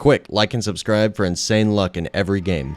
Quick, like and subscribe for insane luck in every game.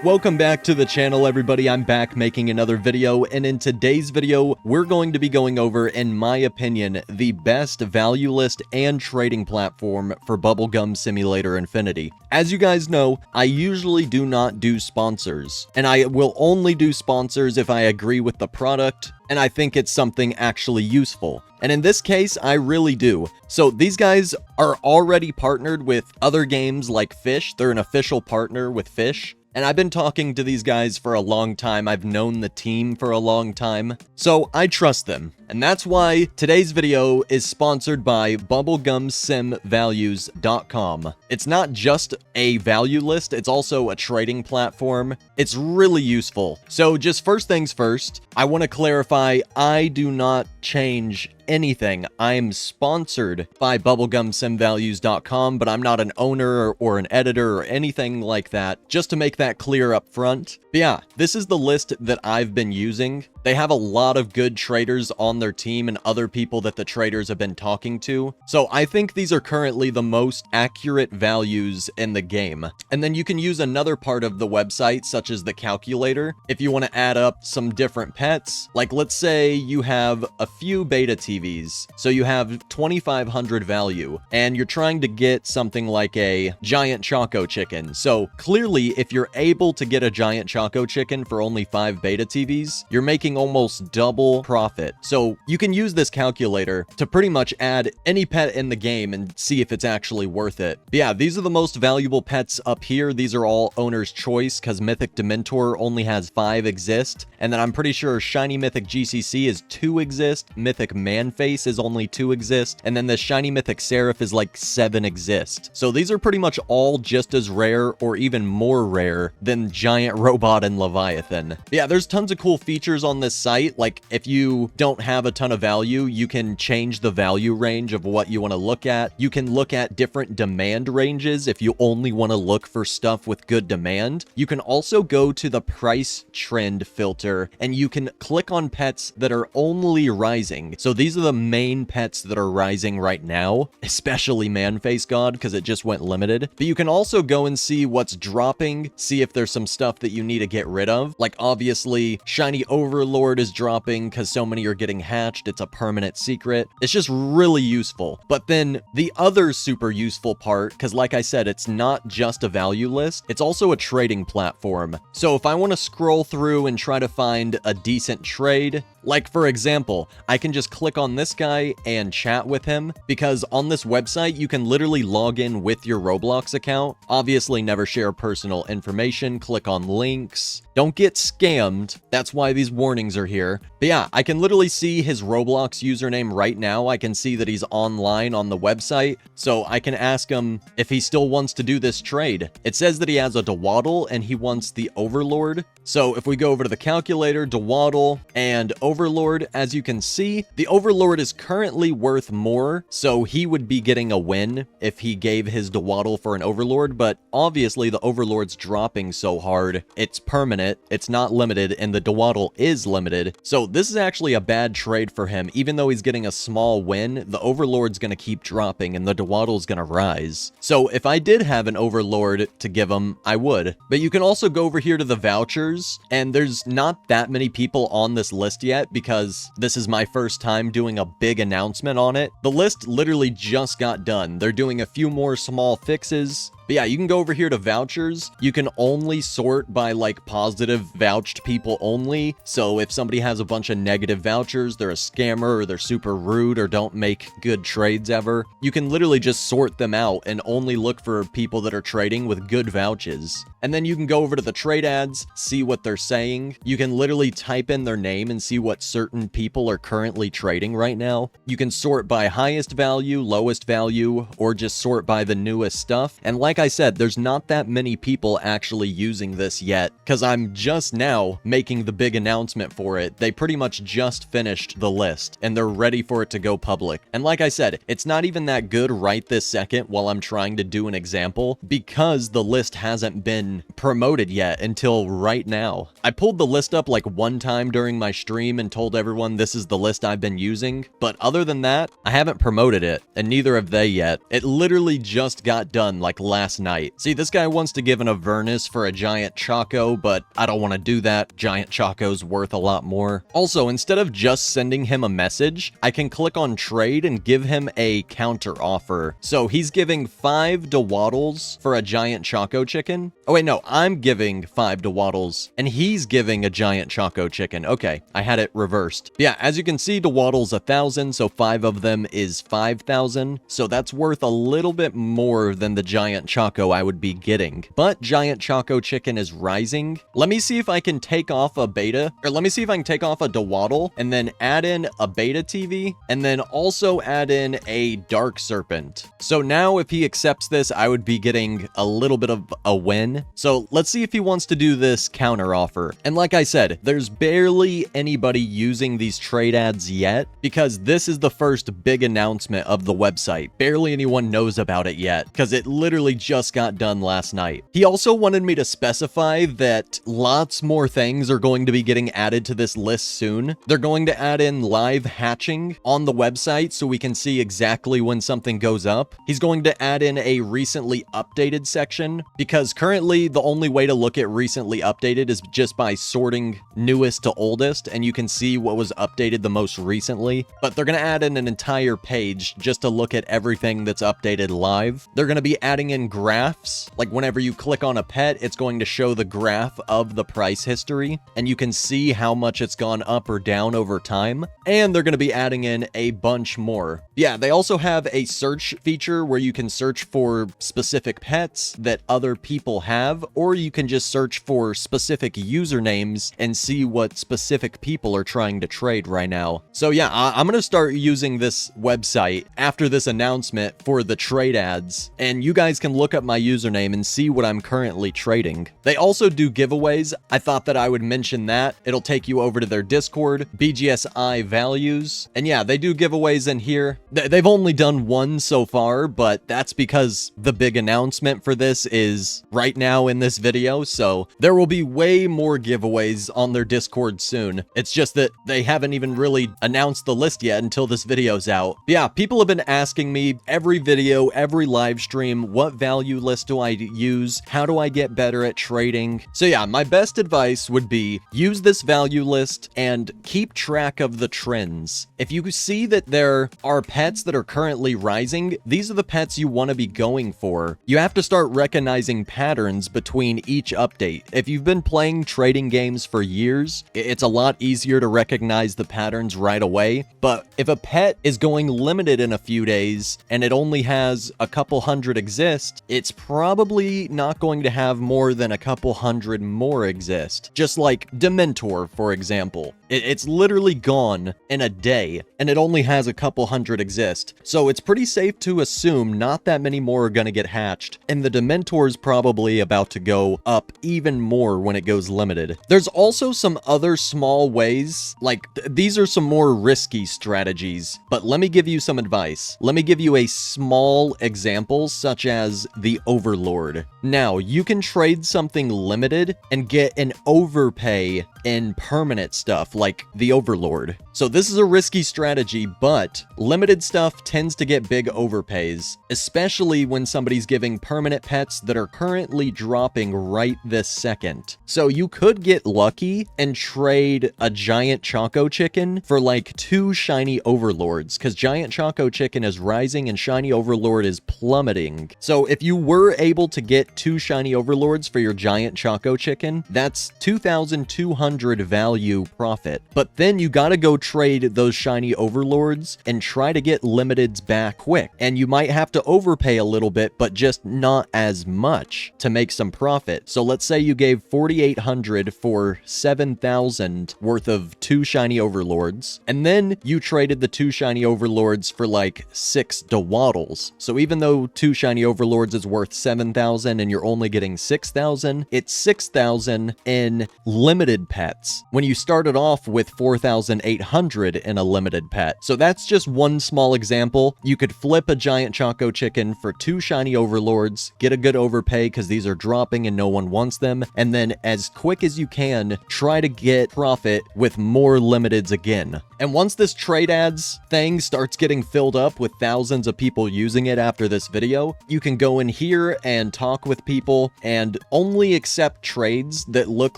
Welcome back to the channel, everybody. I'm back making another video, and in today's video, we're going to be going over, in my opinion, the best value list and trading platform for Bubblegum Simulator Infinity. As you guys know, I usually do not do sponsors, and I will only do sponsors if I agree with the product, and I think it's something actually useful. And in this case, I really do. So these guys are already partnered with other games like Fish. They're an official partner with Fish. And I've been talking to these guys for a long time. I've known the team for a long time, so I trust them. And that's why today's video is sponsored by bubblegumsimvalues.com. It's not just a value list, it's also a trading platform. It's really useful. So just first things first, I want to clarify, I do not change anything. I'm sponsored by bubblegumsimvalues.com, but I'm not an owner or an editor or anything like that, just to make that clear up front. But yeah, this is the list that I've been using. They have a lot of good traders on their team and other people that the traders have been talking to. So I think these are currently the most accurate values in the game. And then you can use another part of the website, such as the calculator, if you want to add up some different pets. Like, let's say you have a few beta TVs. So you have 2,500 value, and you're trying to get something like a giant Choco chicken. So clearly, if you're able to get a giant Choco chicken for only 5 beta TVs, you're making almost double profit. So you can use this calculator to pretty much add any pet in the game and see if it's actually worth it. But yeah, these are the most valuable pets up here. These are all owner's choice because Mythic Dementor only has 5 exist. And then I'm pretty sure Shiny Mythic GCC is 2 exist. Mythic Manface is only 2 exist. And then the Shiny Mythic Seraph is like 7 exist. So these are pretty much all just as rare or even more rare than Giant Robot and Leviathan. But yeah, there's tons of cool features on this site. Like, if you don't have a ton of value, you can change the value range of what you want to look at. You can look at different demand ranges if you only want to look for stuff with good demand. You can also go to the price trend filter and you can click on pets that are only rising. So these are the main pets that are rising right now, especially Manface God, because it just went limited. But you can also go and see what's dropping, see if there's some stuff that you need to get rid of. Like, obviously, Shiny Overlord is dropping because so many are getting hatched. It's a permanent secret. It's just really useful. But then the other super useful part, because like I said, it's not just a value list, it's also a trading platform. So if I want to scroll through and try to find a decent trade, like for example, I can just click on this guy and chat with him, because on this website, you can literally log in with your Roblox account. Obviously, never share personal information, click on links. Don't get scammed. That's why these warnings are here. But yeah, I can literally see his Roblox username right now. I can see that he's online on the website. So I can ask him if he still wants to do this trade. It says that he has a Dawaddle and he wants the Overlord. So if we go over to the calculator, Dawaddle and Overlord, as you can see, the Overlord is currently worth more. So he would be getting a win if he gave his Dawaddle for an Overlord. But obviously the Overlord's dropping so hard, it's permanent. It's not limited, and the Dawaddle is limited. So this is actually a bad trade for him. Even though he's getting a small win, the Overlord's going to keep dropping and the Dawaddle's going to rise. So if I did have an Overlord to give him, I would. But you can also go over here to the vouchers, and there's not that many people on this list yet because this is my first time doing a big announcement on it. The list literally just got done. They're doing a few more small fixes. But yeah, you can go over here to vouchers. You can only sort by like positive vouched people only. So if somebody has a bunch of negative vouchers, they're a scammer or they're super rude or don't make good trades ever. You can literally just sort them out and only look for people that are trading with good vouchers. And then you can go over to the trade ads, see what they're saying. You can literally type in their name and see what certain people are currently trading right now. You can sort by highest value, lowest value, or just sort by the newest stuff. And like like I said, there's not that many people actually using this yet, because I'm just now making the big announcement for it. They pretty much just finished the list, and they're ready for it to go public. And like I said, it's not even that good right this second while I'm trying to do an example, because the list hasn't been promoted yet until right now. I pulled the list up like one time during my stream and told everyone this is the list I've been using, but other than that, I haven't promoted it, and neither have they yet. It literally just got done like last night. See, this guy wants to give an Avernus for a giant Choco, but I don't want to do that. Giant Choco's worth a lot more. Also, instead of just sending him a message, I can click on trade and give him a counter offer. So he's giving 5 Dawaddles for a giant Choco chicken. Oh wait, no, I'm giving 5 Dawaddles and he's giving a giant Choco chicken. Okay, I had it reversed. Yeah, as you can see, Dawaddle's 1,000, so 5 of them is 5,000. So that's worth a little bit more than the giant Choco I would be getting. But giant Choco chicken is rising. Let me see if I can take off a beta, or let me see if I can take off a Dawaddle and then add in a beta TV and then also add in a dark serpent. So now if he accepts this, I would be getting a little bit of a win. So let's see if he wants to do this counter offer. And like I said, there's barely anybody using these trade ads yet because this is the first big announcement of the website. Barely anyone knows about it yet because it literally just got done last night. He also wanted me to specify that lots more things are going to be getting added to this list soon. They're going to add in live hatching on the website so we can see exactly when something goes up. He's going to add in a recently updated section because currently the only way to look at recently updated is just by sorting newest to oldest, and you can see what was updated the most recently. But they're going to add in an entire page just to look at everything that's updated live. They're going to be adding in graphs. Like whenever you click on a pet, it's going to show the graph of the price history, and you can see how much it's gone up or down over time. And they're going to be adding in a bunch more. Yeah, they also have a search feature where you can search for specific pets that other people have, or you can just search for specific usernames and see what specific people are trying to trade right now. So yeah, I'm going to start using this website after this announcement for the trade ads, and you guys can look up my username and see what I'm currently trading. They also do giveaways. I thought that I would mention that. It'll take you over to their Discord, BGSI Values, and yeah, they do giveaways in here. They've only done one so far, but that's because the big announcement for this is right now in this video, so there will be way more giveaways on their Discord soon. It's just that they haven't even really announced the list yet until this video's out. But yeah, people have been asking me every video, every live stream, what value list do I use? How do I get better at trading? So yeah, my best advice would be use this value list and keep track of the trends. If you see that there are pets that are currently rising, these are the pets you want to be going for. You have to start recognizing patterns between each update. If you've been playing trading games for years, it's a lot easier to recognize the patterns right away. But if a pet is going limited in a few days and it only has a couple hundred exist, it's probably not going to have more than a couple hundred more exist. Just like Dementor, for example. It's literally gone in a day, and it only has a couple hundred exist. So it's pretty safe to assume not that many more are going to get hatched, and the Dementor's probably about to go up even more when it goes limited. There's also some other small ways, like these are some more risky strategies, but let me give you some advice. Let me give you a small example, such as the Overlord. Now, you can trade something limited and get an overpay in permanent stuff like the Overlord. So this is a risky strategy, but limited stuff tends to get big overpays, especially when somebody's giving permanent pets that are currently dropping right this second. So you could get lucky and trade a giant Choco chicken for like 2 shiny Overlords, because giant Choco chicken is rising and shiny Overlord is plummeting. So if you were able to get 2 shiny Overlords for your giant Choco chicken, that's 2,200 value profit. But then you gotta go trade those shiny Overlords and try to get limiteds back quick. And you might have to overpay a little bit, but just not as much to make some profit. So let's say you gave 4,800 for 7,000 worth of 2 shiny Overlords, and then you traded the 2 shiny Overlords for like 6 Dawaddles. So even though 2 shiny Overlords overlords is worth 7,000 and you're only getting 6,000, it's 6,000 in limited pets when you started off with 4,800 in a limited pet. So that's just one small example. You could flip a giant Choco Chicken for 2 shiny overlords, get a good overpay because these are dropping and no one wants them, and then as quick as you can, try to get profit with more limiteds again. And once this trade ads thing starts getting filled up with thousands of people using it after this video, you can go in here and talk with people and only accept trades that look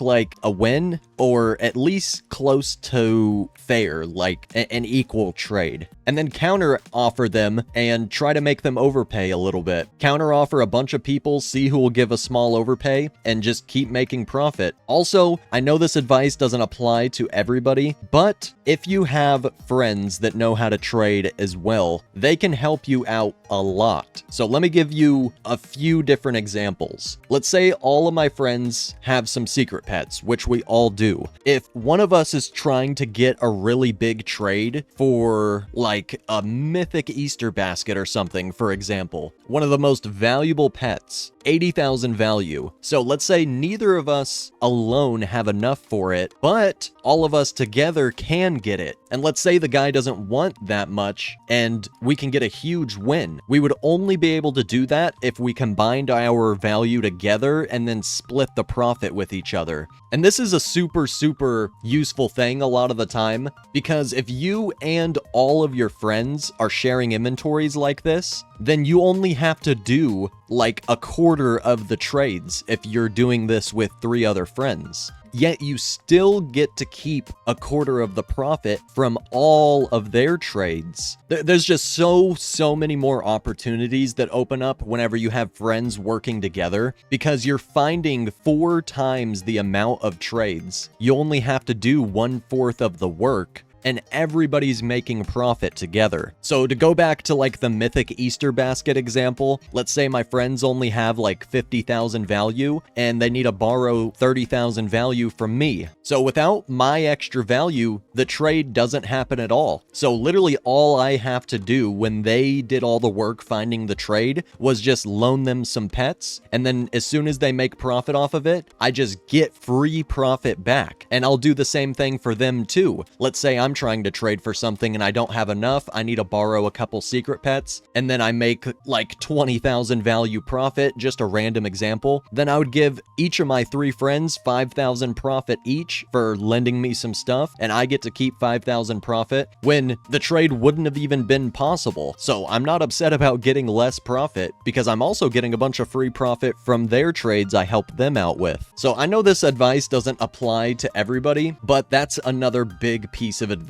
like a win or at least close to fair, like an equal trade. And then counter offer them and try to make them overpay a little bit. Counter offer a bunch of people, see who will give a small overpay, and just keep making profit. Also, I know this advice doesn't apply to everybody, but if you have friends that know how to trade as well, they can help you out a lot. So let me give you a few different examples. Let's say all of my friends have some secret pets, which we all do. If one of us is trying to get a really big trade for like a mythic Easter basket or something, for example, one of the most valuable pets, 80,000 value. So let's say neither of us alone have enough for it, but all of us together can get it. And let's say the guy doesn't want that much and we can get a huge win. We would only be able to do that if we combined our value together and then split the profit with each other. And this is a super useful thing a lot of the time, because if you and all of your friends are sharing inventories like this, then you only have to do like a quarter of the trades if you're doing this with 3 other friends. Yet you still get to keep a quarter of the profit from all of their trades. There's just so many more opportunities that open up whenever you have friends working together, because you're finding 4 times the amount of trades. You only have to do 1/4 of the work, and everybody's making profit together. So to go back to like the mythic Easter basket example, let's say my friends only have like 50,000 value and they need to borrow 30,000 value from me. So without my extra value, the trade doesn't happen at all. So literally all I have to do when they did all the work finding the trade was just loan them some pets, and then as soon as they make profit off of it, I just get free profit back. And I'll do the same thing for them too. Let's say I'm trying to trade for something and I don't have enough, I need to borrow a couple secret pets, and then I make like 20,000 value profit, just a random example, then I would give each of my 3 friends 5,000 profit each for lending me some stuff, and I get to keep 5,000 profit when the trade wouldn't have even been possible. So I'm not upset about getting less profit, because I'm also getting a bunch of free profit from their trades I help them out with. So I know this advice doesn't apply to everybody, but that's another big piece of advice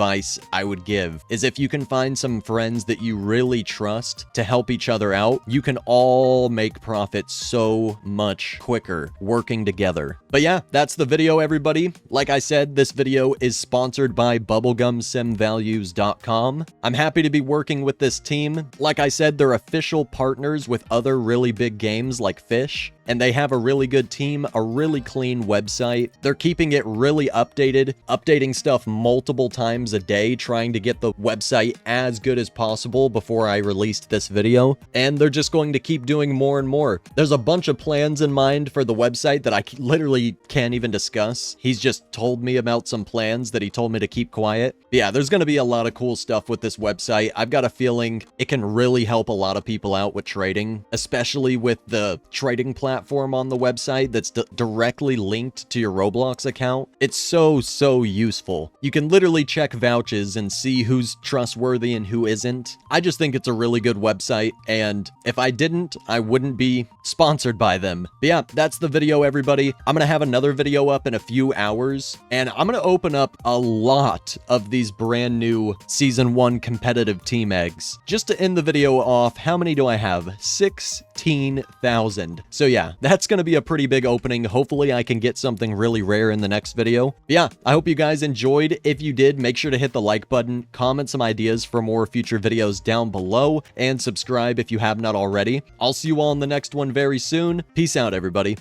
I would give, is if you can find some friends that you really trust to help each other out, you can all make profit so much quicker working together. But yeah, that's the video, everybody. Like I said, this video is sponsored by bubblegumsimvalues.com. I'm happy to be working with this team. Like I said, they're official partners with other really big games like Fish, and they have a really good team, a really clean website. They're keeping it really updated, updating stuff multiple times a day, trying to get the website as good as possible before I released this video. And they're just going to keep doing more and more. There's a bunch of plans in mind for the website that I literally can't even discuss. He's just told me about some plans that he told me to keep quiet. But yeah, there's going to be a lot of cool stuff with this website. I've got a feeling it can really help a lot of people out with trading, especially with the trading platform on the website that's directly linked to your Roblox account. It's so useful. You can literally check vouchers and see who's trustworthy and who isn't. I just think it's a really good website, and if I didn't, I wouldn't be sponsored by them. But yeah, that's the video, everybody. I'm gonna have another video up in a few hours, and I'm gonna open up a lot of these brand new Season 1 competitive team eggs. Just to end the video off, how many do I have? 16,000. So yeah, that's going to be a pretty big opening. Hopefully I can get something really rare in the next video. But yeah, I hope you guys enjoyed. If you did, make sure to hit the like button, comment some ideas for more future videos down below, and subscribe if you have not already. I'll see you all in the next one very soon. Peace out, everybody.